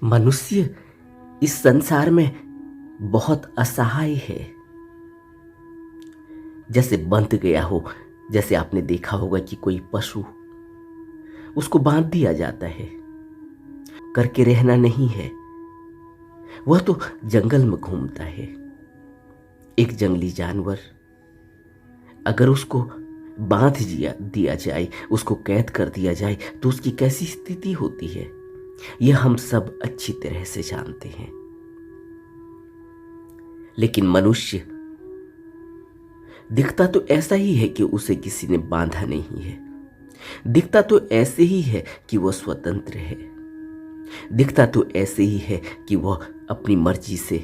मनुष्य इस संसार में बहुत असहाय है। जैसे बंध गया हो, जैसे आपने देखा होगा कि कोई पशु, उसको बांध दिया जाता है, करके रहना नहीं है, वह तो जंगल में घूमता है। एक जंगली जानवर अगर उसको बांध दिया जाए, उसको कैद कर दिया जाए, तो उसकी कैसी स्थिति होती है, यह हम सब अच्छी तरह से जानते हैं। लेकिन मनुष्य दिखता तो ऐसा ही है कि उसे किसी ने बांधा नहीं है। दिखता तो ऐसे ही है कि वह स्वतंत्र है। दिखता तो ऐसे ही है कि वह अपनी मर्जी से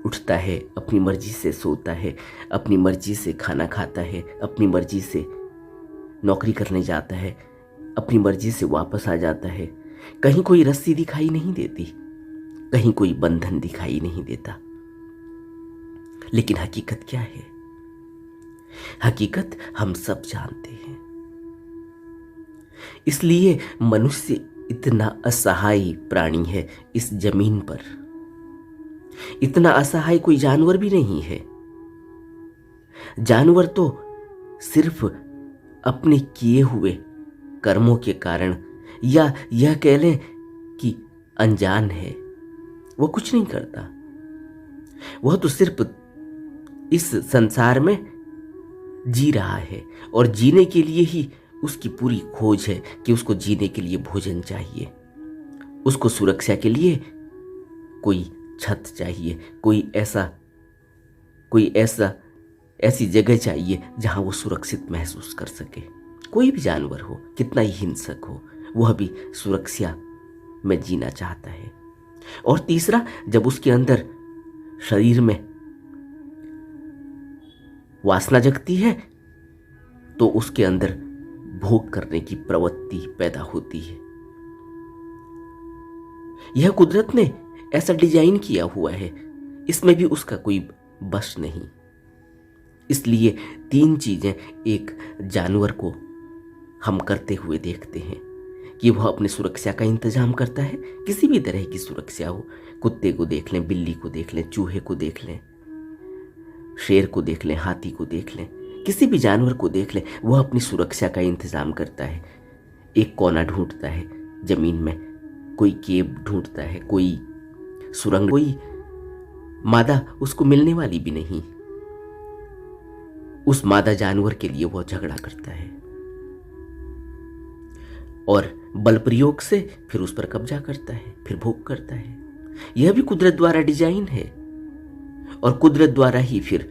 उठता है, अपनी मर्जी से सोता है, अपनी मर्जी से खाना खाता है, अपनी मर्जी से नौकरी करने जाता है, अपनी मर्जी से वापस आ जाता है। कहीं कोई रस्सी दिखाई नहीं देती, कहीं कोई बंधन दिखाई नहीं देता। लेकिन हकीकत क्या है? हकीकत हम सब जानते हैं। इसलिए मनुष्य इतना असहाय प्राणी है इस जमीन पर। इतना असहाय कोई जानवर भी नहीं है। जानवर तो सिर्फ अपने किए हुए कर्मों के कारण, या यह कह लें कि अनजान है, वह कुछ नहीं करता। वह तो सिर्फ इस संसार में जी रहा है, और जीने के लिए ही उसकी पूरी खोज है कि उसको जीने के लिए भोजन चाहिए, उसको सुरक्षा के लिए कोई छत चाहिए, कोई ऐसी जगह चाहिए जहां वो सुरक्षित महसूस कर सके। कोई भी जानवर हो, कितना ही हिंसक हो, वह भी सुरक्षा में जीना चाहता है। और तीसरा, जब उसके अंदर शरीर में वासना जगती है तो उसके अंदर भोग करने की प्रवृत्ति पैदा होती है। यह कुदरत ने ऐसा डिजाइन किया हुआ है, इसमें भी उसका कोई बस नहीं। इसलिए तीन चीजें एक जानवर को हम करते हुए देखते हैं कि वह अपनी सुरक्षा का इंतजाम करता है, किसी भी तरह की सुरक्षा हो। कुत्ते को देख लें, बिल्ली को देख लें, चूहे को देख लें, शेर को देख लें, हाथी को देख लें, किसी भी जानवर को देख लें, वह अपनी सुरक्षा का इंतजाम करता है। एक कोना ढूंढता है जमीन में, कोई केव ढूंढता है, कोई सुरंग, कोई मादा उसको मिलने वाली भी नहीं, उस मादा जानवर के लिए वह झगड़ा करता है और बल प्रयोग से फिर उस पर कब्जा करता है, फिर भोग करता है। यह भी कुदरत द्वारा डिजाइन है, और कुदरत द्वारा ही फिर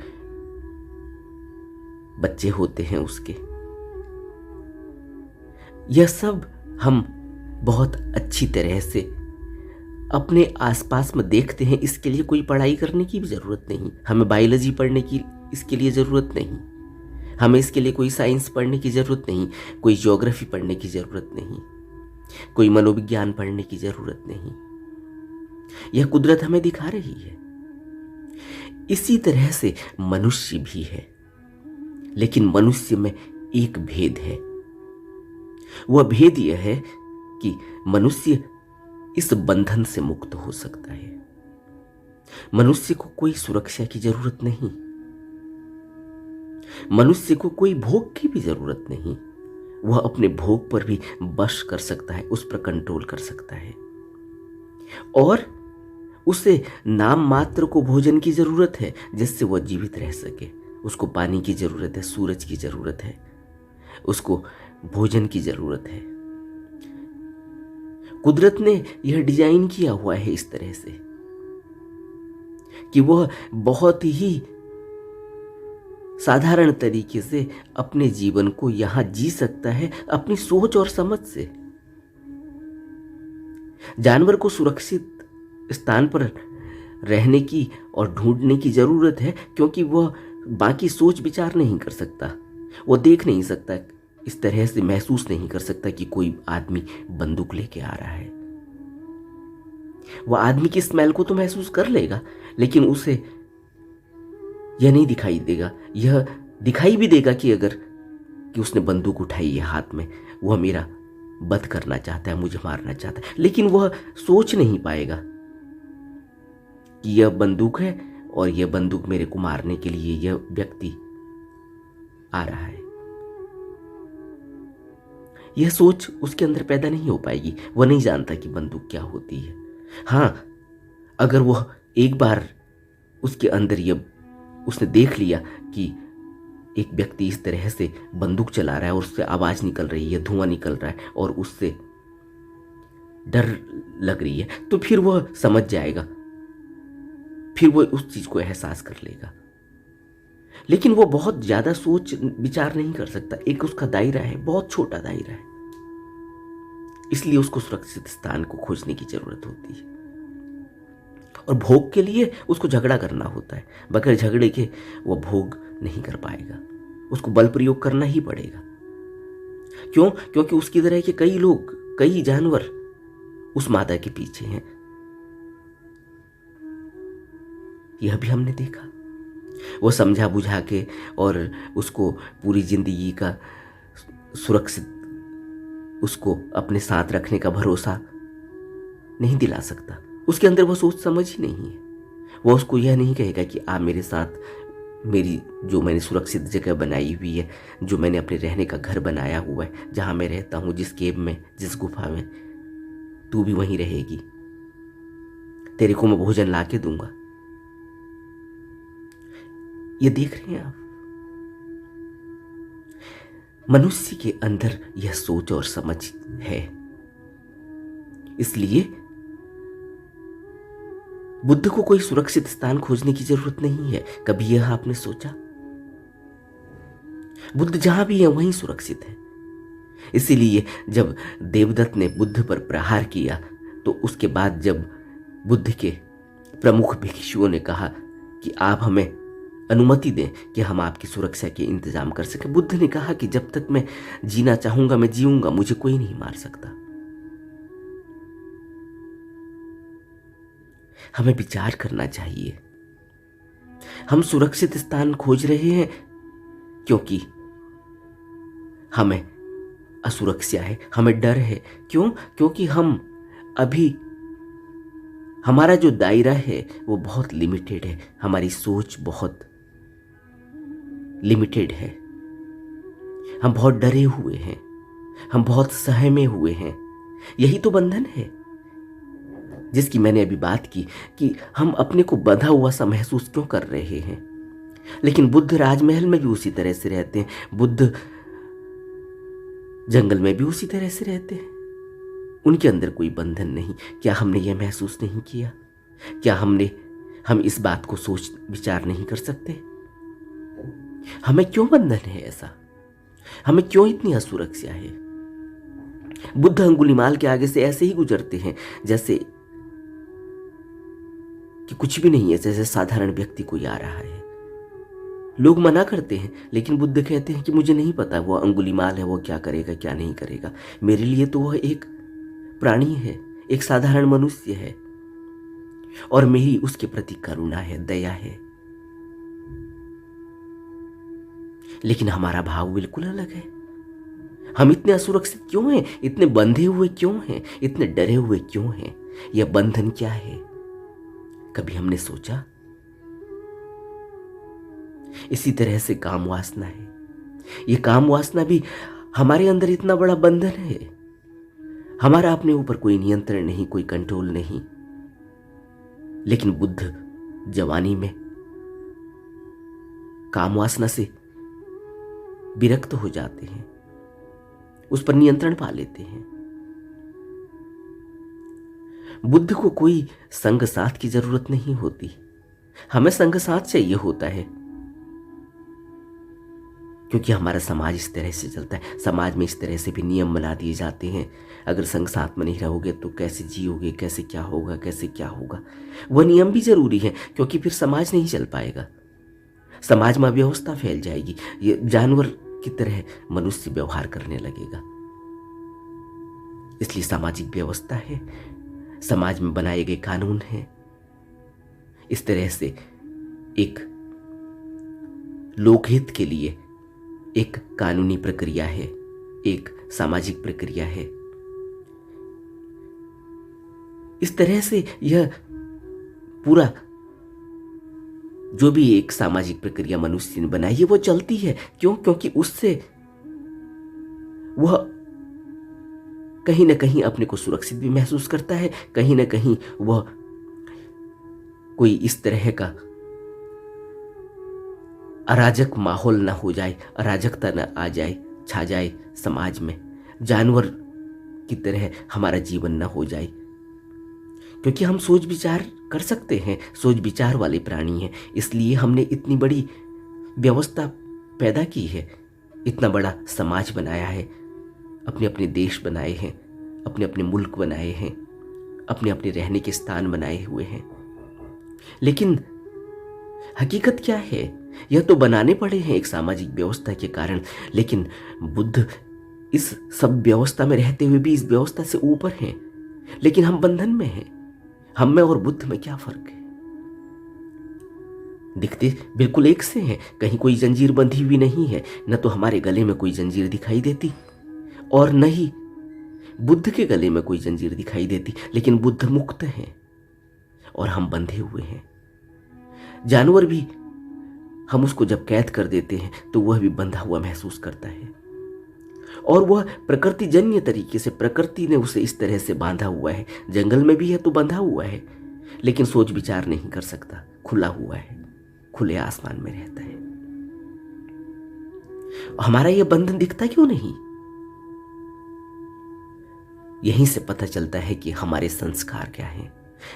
बच्चे होते हैं उसके। यह सब हम बहुत अच्छी तरह से अपने आसपास में देखते हैं। इसके लिए कोई पढ़ाई करने की भी जरूरत नहीं, हमें बायोलॉजी पढ़ने की इसके लिए जरूरत नहीं, हमें इसके लिए कोई साइंस पढ़ने की जरूरत नहीं, कोई ज्योग्राफी पढ़ने की जरूरत नहीं, कोई मनोविज्ञान पढ़ने की जरूरत नहीं। यह कुदरत हमें दिखा रही है। इसी तरह से मनुष्य भी है, लेकिन मनुष्य में एक भेद है। वह भेद यह है कि मनुष्य इस बंधन से मुक्त हो सकता है। मनुष्य को कोई सुरक्षा की जरूरत नहीं, मनुष्य को कोई भोग की भी जरूरत नहीं। वह अपने भोग पर भी बश कर सकता है, उस पर कंट्रोल कर सकता है। और उसे नाम मात्र को भोजन की जरूरत है जिससे वह जीवित रह सके। उसको पानी की जरूरत है, सूरज की जरूरत है, उसको भोजन की जरूरत है। कुदरत ने यह डिजाइन किया हुआ है इस तरह से कि वह बहुत ही साधारण तरीके से अपने जीवन को यहां जी सकता है, अपनी सोच और समझ से। जानवर को सुरक्षित स्थान पर रहने की और ढूंढने की जरूरत है, क्योंकि वह बाकी सोच विचार नहीं कर सकता, वह देख नहीं सकता, इस तरह से महसूस नहीं कर सकता कि कोई आदमी बंदूक लेके आ रहा है। वह आदमी की स्मेल को तो महसूस कर लेगा, लेकिन उसे यह नहीं दिखाई देगा। यह दिखाई भी देगा कि अगर कि उसने बंदूक उठाई है हाथ में, वह मेरा वध करना चाहता है, मुझे मारना चाहता है, लेकिन वह सोच नहीं पाएगा कि यह बंदूक है और यह बंदूक मेरे को मारने के लिए यह व्यक्ति आ रहा है। यह सोच उसके अंदर पैदा नहीं हो पाएगी। वह नहीं जानता कि बंदूक क्या होती है। हाँ, अगर वह एक बार उसके अंदर यह उसने देख लिया कि एक व्यक्ति इस तरह से बंदूक चला रहा है और उससे आवाज निकल रही है, धुआं निकल रहा है और उससे डर लग रही है, तो फिर वह समझ जाएगा, फिर वह उस चीज को एहसास कर लेगा। लेकिन वो बहुत ज्यादा सोच विचार नहीं कर सकता। एक उसका दायरा है, बहुत छोटा दायरा है, इसलिए उसको सुरक्षित स्थान को खोजने की जरूरत होती है। और भोग के लिए उसको झगड़ा करना होता है। बगैर झगड़े के वो भोग नहीं कर पाएगा, उसको बल प्रयोग करना ही पड़ेगा। क्यों? क्योंकि उसकी तरह के कई लोग, कई जानवर उस मादा के पीछे हैं। यह भी हमने देखा। वो समझा बुझा के और उसको पूरी जिंदगी का सुरक्षित उसको अपने साथ रखने का भरोसा नहीं दिला सकता। उसके अंदर वो सोच समझ ही नहीं है। वो उसको यह नहीं कहेगा कि आप मेरे साथ, मेरी जो मैंने सुरक्षित जगह बनाई हुई है, जो मैंने अपने रहने का घर बनाया हुआ है, जहां मैं रहता हूं, जिस केव में, जिस गुफा में, तू भी वहीं रहेगी, तेरे को मैं भोजन ला के दूंगा। ये देख रहे हैं आप? मनुष्य के अंदर यह सोच और समझ है। इसलिए बुद्ध को कोई सुरक्षित स्थान खोजने की जरूरत नहीं है। कभी यह आपने सोचा? बुद्ध जहां भी है वहीं सुरक्षित है। इसीलिए जब देवदत्त ने बुद्ध पर प्रहार किया, तो उसके बाद जब बुद्ध के प्रमुख भिक्षुओं ने कहा कि आप हमें अनुमति दें कि हम आपकी सुरक्षा के इंतजाम कर सकें, बुद्ध ने कहा कि जब तक मैं जीना चाहूंगा मैं जीऊंगा, मुझे कोई नहीं मार सकता। हमें विचार करना चाहिए। हम सुरक्षित स्थान खोज रहे हैं क्योंकि हमें असुरक्षा है, हमें डर है। क्यों? क्योंकि हम अभी, हमारा जो दायरा है वो बहुत लिमिटेड है, हमारी सोच बहुत लिमिटेड है। हम बहुत डरे हुए हैं, हम बहुत सहमे हुए हैं। यही तो बंधन है जिसकी मैंने अभी बात की कि हम अपने को बंधा हुआ सा महसूस क्यों कर रहे हैं। लेकिन बुद्ध राजमहल में भी उसी तरह से रहते हैं, बुद्ध जंगल में भी उसी तरह से रहते हैं। उनके अंदर कोई बंधन नहीं। क्या हमने यह महसूस नहीं किया? क्या हम इस बात को सोच विचार नहीं कर सकते? हमें क्यों बंधन है ऐसा? हमें क्यों इतनी असुरक्षा है? बुद्ध अंगुलीमाल के आगे से ऐसे ही गुजरते हैं जैसे कि कुछ भी नहीं है, जैसे साधारण व्यक्ति कोई आ रहा है। लोग मना करते हैं, लेकिन बुद्ध कहते हैं कि मुझे नहीं पता वो अंगुलीमाल है, वो क्या करेगा क्या नहीं करेगा। मेरे लिए तो वह एक प्राणी है, एक साधारण मनुष्य है, और मेरी उसके प्रति करुणा है, दया है। लेकिन हमारा भाव बिल्कुल अलग है। हम इतने असुरक्षित क्यों हैं? इतने बंधे हुए क्यों हैं? इतने डरे हुए क्यों हैं? यह बंधन क्या है? कभी हमने सोचा? इसी तरह से काम वासना है। यह काम वासना भी हमारे अंदर इतना बड़ा बंधन है। हमारा अपने ऊपर कोई नियंत्रण नहीं, कोई कंट्रोल नहीं। लेकिन बुद्ध जवानी में काम वासना से विरक्त हो जाते हैं, उस पर नियंत्रण पा लेते हैं। बुद्ध को कोई संग साथ की जरूरत नहीं होती। हमें संग साथ चाहिए होता है, क्योंकि हमारा समाज इस तरह से चलता है। समाज में इस तरह से भी नियम बना दिए जाते हैं, अगर संग साथ में नहीं रहोगे तो कैसे जियोगे, कैसे क्या होगा, कैसे क्या होगा। वह नियम भी जरूरी है, क्योंकि फिर समाज नहीं चल पाएगा, समाज में अव्यवस्था फैल जाएगी। ये जानवर की तरह मनुष्य व्यवहार करने लगेगा। इसलिए सामाजिक व्यवस्था है, समाज में बनाए गए कानून हैं। इस तरह से एक लोकहित के लिए एक कानूनी प्रक्रिया है, एक सामाजिक प्रक्रिया है, इस तरह से यह पूरा जो भी एक सामाजिक प्रक्रिया मनुष्य ने बनाई है वो चलती है। क्यों? क्योंकि उससे वह कहीं ना कहीं अपने को सुरक्षित भी महसूस करता है, कहीं ना कहीं वह कोई इस तरह का अराजक माहौल ना हो जाए, अराजकता ना आ जाए, छा जाए समाज में, जानवर की तरह हमारा जीवन ना हो जाए। क्योंकि हम सोच विचार कर सकते हैं, सोच विचार वाले प्राणी हैं, इसलिए हमने इतनी बड़ी व्यवस्था पैदा की है, इतना बड़ा समाज बनाया है, अपने अपने देश बनाए हैं, अपने अपने मुल्क बनाए हैं, अपने अपने रहने के स्थान बनाए हुए हैं। लेकिन हकीकत क्या है? यह तो बनाने पड़े हैं एक सामाजिक व्यवस्था के कारण, लेकिन बुद्ध इस सब व्यवस्था में रहते हुए भी इस व्यवस्था से ऊपर हैं। लेकिन हम बंधन में हैं। हम में और बुद्ध में क्या फर्क है? दिखते बिल्कुल एक से हैं, कहीं कोई जंजीर बंधी हुई नहीं है, न तो हमारे गले में कोई जंजीर दिखाई देती और न ही बुद्ध के गले में कोई जंजीर दिखाई देती। लेकिन बुद्ध मुक्त हैं और हम बंधे हुए हैं। जानवर भी, हम उसको जब कैद कर देते हैं तो वह भी बंधा हुआ महसूस करता है, और वह प्रकृति जन्य तरीके से, प्रकृति ने उसे इस तरह से बांधा हुआ है। जंगल में भी है तो बंधा हुआ है, लेकिन सोच विचार नहीं कर सकता, खुला हुआ है, खुले आसमान में रहता है। हमारा यह बंधन दिखता क्यों नहीं? यहीं से पता चलता है कि हमारे संस्कार क्या हैं,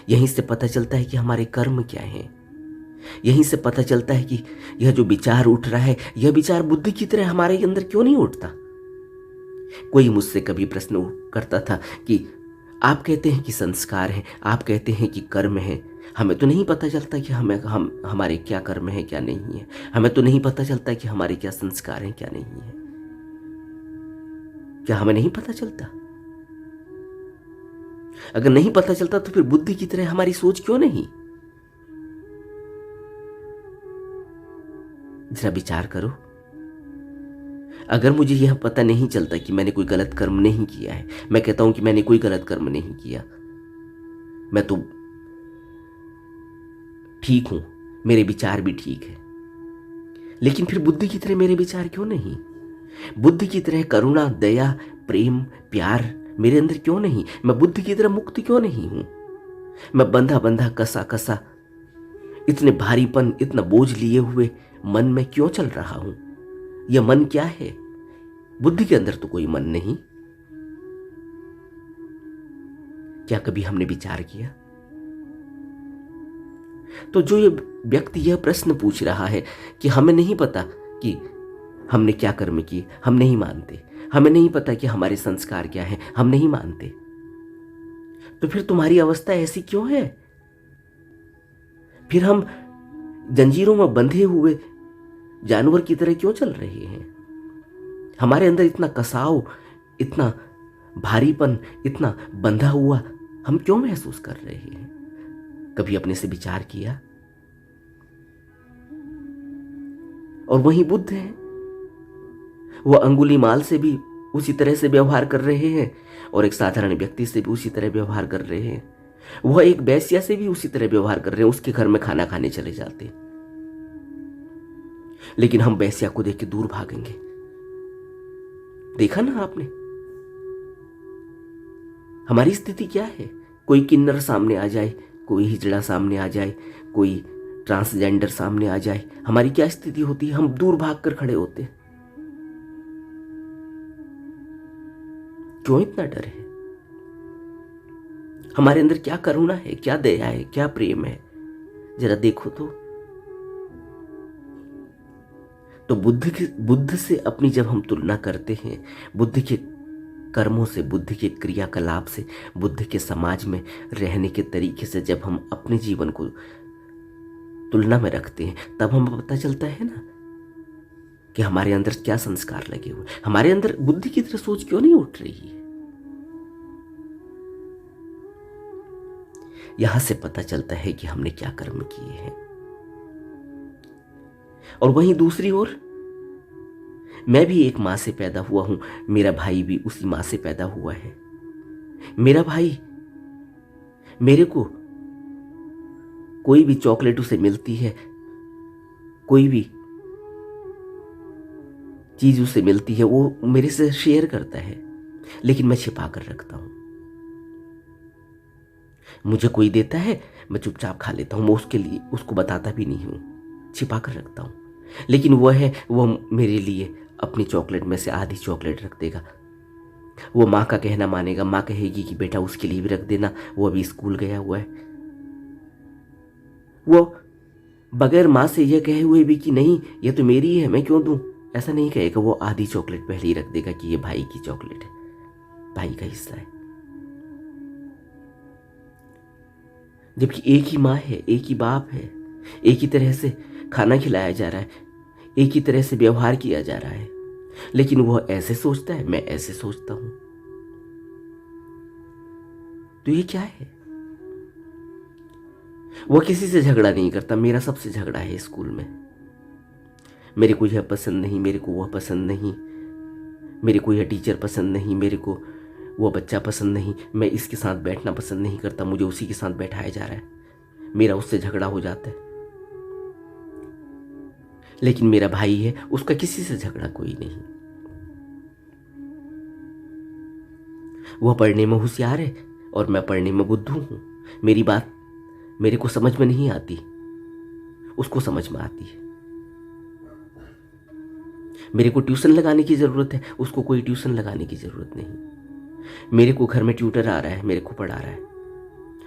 यहीं से पता चलता है कि हमारे कर्म क्या हैं, यहीं से पता चलता है कि यह जो विचार उठ रहा है, यह विचार बुद्धि की तरह हमारे अंदर क्यों नहीं उठता। कोई मुझसे कभी प्रश्न करता था कि आप कहते हैं कि संस्कार हैं, आप कहते हैं कि कर्म है, हमें तो नहीं पता चलता कि हमारे क्या कर्म है क्या नहीं है, हमें तो नहीं पता चलता कि हमारे क्या संस्कार हैं क्या नहीं है। क्या हमें नहीं पता चलता? अगर नहीं पता चलता तो फिर बुद्धि की तरह हमारी सोच क्यों नहीं? जरा विचार करो। अगर मुझे यह पता नहीं चलता कि मैंने कोई गलत कर्म नहीं किया है, मैं कहता हूं कि मैंने कोई गलत कर्म नहीं किया, मैं तो ठीक हूं, मेरे विचार भी ठीक है, लेकिन फिर बुद्धि की तरह मेरे विचार क्यों नहीं? बुद्धि की तरह करुणा, दया, प्रेम, प्यार मेरे अंदर क्यों नहीं? मैं बुद्धि की तरह मुक्त क्यों नहीं हूं? मैं बंधा बंधा, कसा कसा, इतने भारीपन, इतना बोझ लिए हुए मन में क्यों चल रहा हूं? यह मन क्या है? बुद्धि के अंदर तो कोई मन नहीं। क्या कभी हमने विचार किया? तो जो ये व्यक्ति यह प्रश्न पूछ रहा है कि हमें नहीं पता कि हमने क्या कर्म किए, हम नहीं मानते, हमें नहीं पता कि हमारे संस्कार क्या हैं, हम नहीं मानते, तो फिर तुम्हारी अवस्था ऐसी क्यों है? फिर हम जंजीरों में बंधे हुए जानवर की तरह क्यों चल रहे हैं? हमारे अंदर इतना कसाव, इतना भारीपन, इतना बंधा हुआ हम क्यों महसूस कर रहे हैं? कभी अपने से विचार किया? और वही बुद्ध है, वह अंगुलीमाल से भी उसी तरह से व्यवहार कर रहे हैं और एक साधारण व्यक्ति से भी उसी तरह व्यवहार कर रहे हैं। वह एक वेश्या से भी उसी तरह व्यवहार कर रहे हैं, उसके घर में खाना खाने चले जाते, लेकिन हम वेश्या को देख के दूर भागेंगे। देखा ना आपने हमारी स्थिति क्या है? कोई किन्नर सामने आ जाए, कोई हिजड़ा सामने आ जाए, कोई ट्रांसजेंडर सामने आ जाए, हमारी क्या स्थिति होती है? हम दूर भागकर खड़े होते हैं। क्यों इतना डर है? हमारे अंदर क्या करुणा है, क्या दया है, क्या प्रेम है? जरा देखो तो बुद्ध से अपनी जब हम तुलना करते हैं, बुद्ध के कर्मों से, बुद्ध के क्रियाकलाप से, बुद्ध के समाज में रहने के तरीके से जब हम अपने जीवन को तुलना में रखते हैं, तब हमें पता चलता है ना कि हमारे अंदर क्या संस्कार लगे हुए। हमारे अंदर बुद्धि की तरह सोच क्यों नहीं उठ रही है? यहां से पता चलता है कि हमने क्या कर्म किए हैं। और वहीं दूसरी ओर, मैं भी एक मां से पैदा हुआ हूं, मेरा भाई भी उसी मां से पैदा हुआ है। मेरा भाई मेरे को कोई भी चॉकलेट उसे मिलती है, कोई भी चीज उसे मिलती है, वो मेरे से शेयर करता है, लेकिन मैं छिपा कर रखता हूं। मुझे कोई देता है, मैं चुपचाप खा लेता हूं, मैं उसके लिए उसको बताता भी नहीं हूं, छिपा कर रखता हूं। लेकिन वो मेरे लिए अपनी चॉकलेट में से आधी चॉकलेट रख देगा। वो माँ का कहना मानेगा, माँ कहेगी कि बेटा उसके लिए भी रख देना, वो अभी स्कूल गया हुआ है। वो बगैर माँ से यह कहे हुए भी कि नहीं ये तो मेरी है, मैं क्यों दूं, ऐसा नहीं कहेगा। वो आधी चॉकलेट पहले ही रख देगा कि ये भाई की चॉकलेट है, भाई का हिस्सा है। जबकि एक ही माँ है, एक ही बाप है, एक ही तरह से खाना खिलाया जा रहा है, एक ही तरह से व्यवहार किया जा रहा है, लेकिन वह ऐसे सोचता है, मैं ऐसे सोचता हूं। तो ये क्या है? वह किसी से झगड़ा नहीं करता, मेरा सबसे झगड़ा है स्कूल में। मेरे को यह पसंद नहीं, मेरे को वह पसंद नहीं, मेरे को यह टीचर पसंद नहीं, मेरे को वह बच्चा पसंद नहीं, मैं इसके साथ बैठना पसंद नहीं करता, मुझे उसी के साथ बैठाया जा रहा है, मेरा उससे झगड़ा हो जाता है। लेकिन मेरा भाई है, उसका किसी से झगड़ा कोई नहीं। वह पढ़ने में होशियार है और मैं पढ़ने में बुद्धू हूं। मेरी बात मेरे को समझ में नहीं आती, उसको समझ में आती है। मेरे को ट्यूशन लगाने की जरूरत है, उसको कोई ट्यूशन लगाने की जरूरत नहीं। मेरे को घर में ट्यूटर आ रहा है, मेरे को पढ़ा रहा है,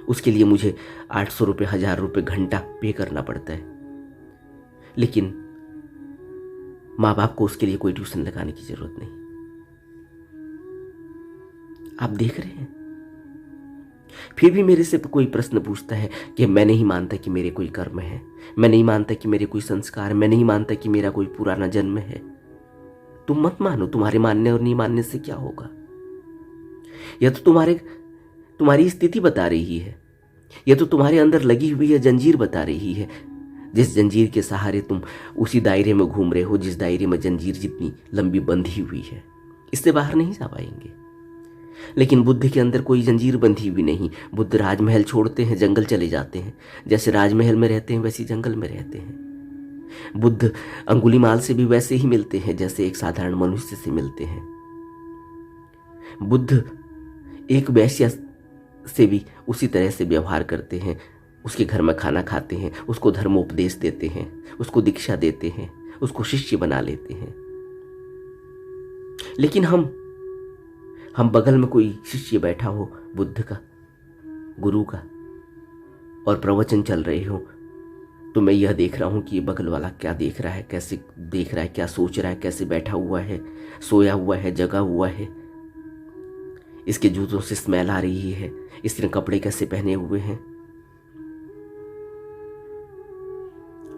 उसके लिए मुझे 800 रुपये 1000 रुपये घंटा पे करना पड़ता है, लेकिन माँ बाप को उसके लिए कोई ट्यूशन लगाने की जरूरत नहीं। आप देख रहे हैं? फिर भी मेरे से कोई प्रश्न पूछता है कि मैं नहीं मानता कि मेरे कोई कर्म है, मैं नहीं मानता कि मेरे कोई संस्कार, मैं नहीं मानता कि मेरा कोई पुराना जन्म है। तुम मत मानो, तुम्हारे मानने और नहीं मानने से क्या होगा? यह तो तुम्हारी स्थिति बता रही है, यह तो तुम्हारे अंदर लगी हुई है जंजीर बता रही है, जिस जंजीर के सहारे तुम उसी दायरे में घूम रहे हो, जिस दायरे में जंजीर जितनी लंबी बंधी हुई है, इससे बाहर नहीं जा पाएंगे। लेकिन बुद्ध के अंदर कोई जंजीर बंधी हुई नहीं। बुद्ध राजमहल छोड़ते हैं, जंगल चले जाते हैं, जैसे राजमहल में रहते हैं वैसे जंगल में रहते हैं। बुद्ध अंगुलीमाल से भी वैसे ही मिलते हैं जैसे एक साधारण मनुष्य से मिलते हैं। बुद्ध एक वैश्य से भी उसी तरह से व्यवहार करते हैं, उसके घर में खाना खाते हैं, उसको धर्मोपदेश देते हैं, उसको दीक्षा देते हैं, उसको शिष्य बना लेते हैं। लेकिन हम बगल में कोई शिष्य बैठा हो बुद्ध का, गुरु का, और प्रवचन चल रहे हो, तो मैं यह देख रहा हूं कि ये बगल वाला क्या देख रहा है, कैसे देख रहा है, क्या सोच रहा है, कैसे बैठा हुआ है, सोया हुआ है, जगा हुआ है, इसके जूतों से स्मेल आ रही है, इसने कपड़े कैसे पहने हुए हैं।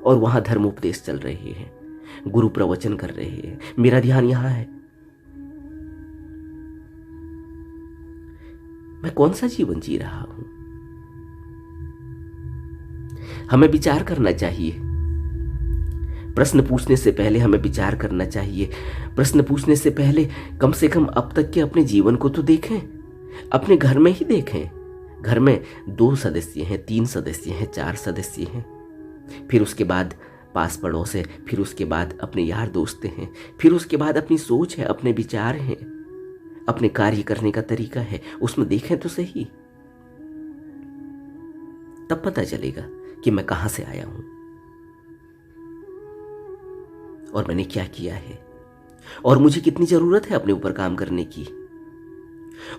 और वहां धर्मोपदेश चल रहे हैं, गुरु प्रवचन कर रहे हैं, मेरा ध्यान यहां है। मैं कौन सा जीवन जी रहा हूं? हमें विचार करना चाहिए। प्रश्न पूछने से पहले हमें विचार करना चाहिए। प्रश्न पूछने से पहले कम से कम अब तक के अपने जीवन को तो देखें, अपने घर में ही देखें। घर में 2 सदस्य हैं, 3 सदस्य हैं, 4 सदस्य हैं, फिर उसके बाद पास पड़ोस है, फिर उसके बाद अपने यार दोस्त हैं, फिर उसके बाद अपनी सोच है, अपने विचार हैं, अपने कार्य करने का तरीका है। उसमें देखें तो सही, तब पता चलेगा कि मैं कहां से आया हूं और मैंने क्या किया है, और मुझे कितनी जरूरत है अपने ऊपर काम करने की।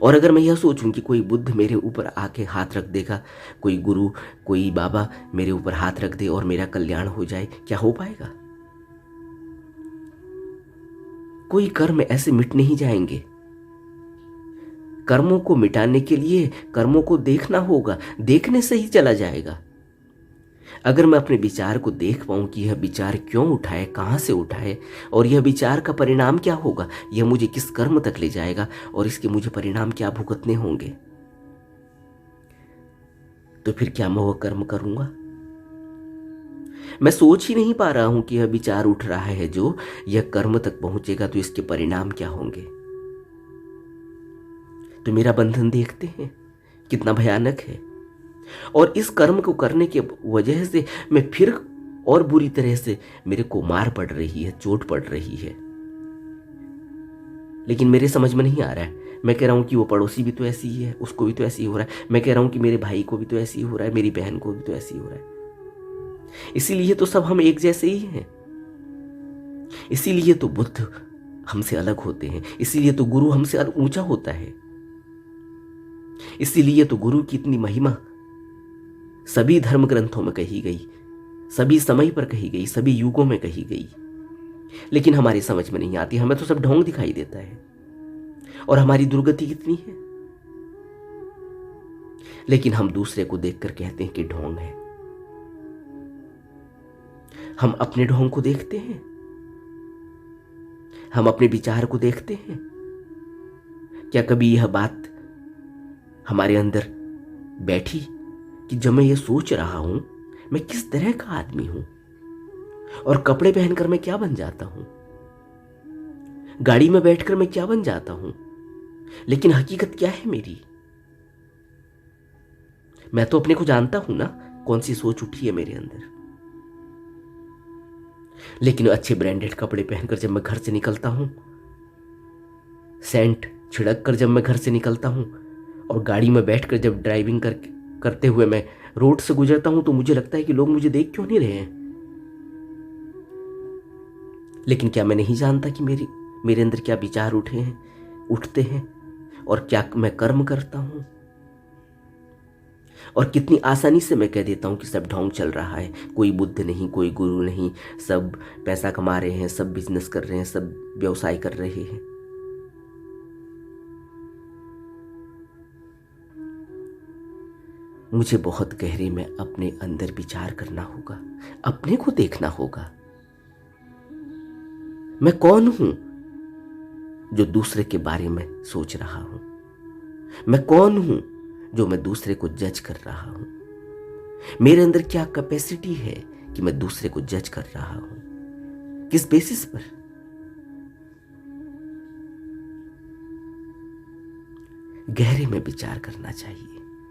और अगर मैं यह सोचूं कि कोई बुद्ध मेरे ऊपर आके हाथ रख देगा, कोई गुरु, कोई बाबा मेरे ऊपर हाथ रख दे और मेरा कल्याण हो जाए, क्या हो पाएगा? कोई कर्म ऐसे मिट नहीं जाएंगे। कर्मों को मिटाने के लिए कर्मों को देखना होगा, देखने से ही चला जाएगा। अगर मैं अपने विचार को देख पाऊं कि यह विचार क्यों उठाए, कहां से उठाए, और यह विचार का परिणाम क्या होगा, यह मुझे किस कर्म तक ले जाएगा, और इसके मुझे परिणाम क्या भुगतने होंगे, तो फिर क्या मैं वह कर्म करूंगा? मैं सोच ही नहीं पा रहा हूं कि यह विचार उठ रहा है जो यह कर्म तक पहुंचेगा, तो इसके परिणाम क्या होंगे। तो मेरा बंधन देखते हैं कितना भयानक है। और इस कर्म को करने के वजह से मैं फिर और बुरी तरह से मेरे को मार पड़ रही है, चोट पड़ रही है। लेकिन मेरे समझ में नहीं आ रहा है। मैं कह रहा हूं कि वो पड़ोसी भी तो ऐसी ही है, उसको भी तो ऐसी ही हो रहा है। मैं कह रहा हूं कि मेरे भाई को भी तो ऐसी ही हो रहा है, मेरी बहन को भी तो ऐसी ही हो रहा है। इसीलिए तो सब हम एक जैसे ही हैं। इसीलिए तो बुद्ध हमसे अलग होते हैं। इसीलिए तो गुरु हमसे अलग ऊंचा होता है। इसीलिए तो गुरु की इतनी महिमा सभी धर्म ग्रंथों में कही गई, सभी समय पर कही गई, सभी युगों में कही गई। लेकिन हमारी समझ में नहीं आती। हमें तो सब ढोंग दिखाई देता है और हमारी दुर्गति कितनी है। लेकिन हम दूसरे को देखकर कहते हैं कि ढोंग है। हम अपने ढोंग को देखते हैं, हम अपने विचार को देखते हैं। क्या कभी यह बात हमारे अंदर बैठी कि जब मैं ये सोच रहा हूं मैं किस तरह का आदमी हूं और कपड़े पहनकर मैं क्या बन जाता हूं, गाड़ी में बैठकर मैं क्या बन जाता हूं, लेकिन हकीकत क्या है मेरी? मैं तो अपने को जानता हूं ना, कौन सी सोच उठी है मेरे अंदर। लेकिन अच्छे ब्रांडेड कपड़े पहनकर जब मैं घर से निकलता हूं, सेंट छिड़क कर जब मैं घर से निकलता हूं और गाड़ी में बैठकर जब ड्राइविंग करते हुए मैं रोड से गुजरता हूं, तो मुझे लगता है कि लोग मुझे देख क्यों नहीं रहे हैं। लेकिन क्या मैं नहीं जानता कि मेरे अंदर क्या विचार उठते हैं और क्या मैं कर्म करता हूं। और कितनी आसानी से मैं कह देता हूं कि सब ढोंग चल रहा है, कोई बुद्ध नहीं, कोई गुरु नहीं, सब पैसा कमा रहे हैं, सब बिजनेस कर रहे हैं, सब व्यवसाय कर रहे हैं। मुझे बहुत गहरे में अपने अंदर विचार करना होगा, अपने को देखना होगा। मैं कौन हूं जो दूसरे के बारे में सोच रहा हूं? मैं कौन हूं जो मैं दूसरे को जज कर रहा हूं? मेरे अंदर क्या कैपेसिटी है कि मैं दूसरे को जज कर रहा हूं? किस बेसिस पर? गहरे में विचार करना चाहिए।